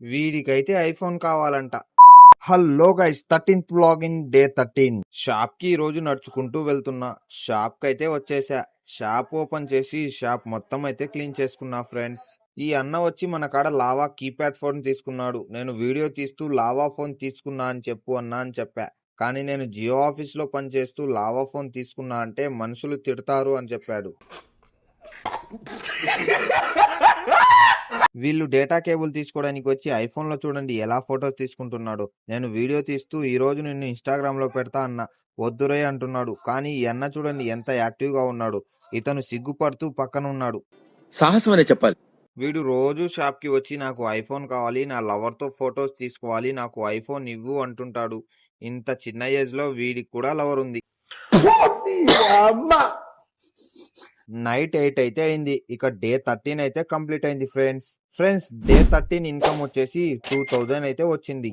వీడికైతే iPhone కావాలంట. Hello guys, 13th vlog day 13. Shop కి ఈ రోజు నడుచుకుంటూ వెళ్తున్నా. షాప్ కి అయితే వచ్చేసా. షాప్ ఓపెన్ చేసి షాప్ మొత్తం అయితే క్లీన్ చేసుకున్నా ఫ్రెండ్స్. ఈ అన్న వచ్చి మన కాడ లావా కీప్యాడ్ ఫోన్ తీసుకున్నాడు. నేను వీడియో తీస్తూ లావా ఫోన్ తీసుకున్నా అని చెప్పు అన్నా అని చెప్పా. కానీ నేను జియో ఆఫీస్ లో పనిచేస్తూ లావా ఫోన్ తీసుకున్నా అంటే మనుషులు తిడతారు అని చెప్పాడు. వీళ్ళు డేటా కేబుల్ తీసుకోవడానికి వచ్చి ఐఫోన్ లో చూడండి ఎలా ఫొటోస్ తీసుకుంటున్నాడు. నేను వీడియో తీస్తూ ఈ రోజు నిన్ను ఇన్స్టాగ్రామ్ లో పెడతా అన్న. వద్దురే అంటున్నాడు. కానీ ఈ అన్న చూడండి ఎంత యాక్టివ్ గా ఉన్నాడు. ఇతను సిగ్గుపడుతూ పక్కన ఉన్నాడు. సాహసం అనే చెప్పాలి. వీడు రోజు షాప్ కి వచ్చి నాకు ఐఫోన్ కావాలి, నా లవర్ తో ఫొటోస్ తీసుకోవాలి, నాకు ఐఫోన్ ఇవ్వు అంటుంటాడు. ఇంత చిన్న ఏజ్ లో వీడికి కూడా లవర్ ఉంది. నైట్ 8 అయితే అయింది. ఇక డే 13 అయితే కంప్లీట్ అయింది ఫ్రెండ్స్. డే 13 ఇన్కమ్ వచ్చేసి 2000 అయితే వచ్చింది.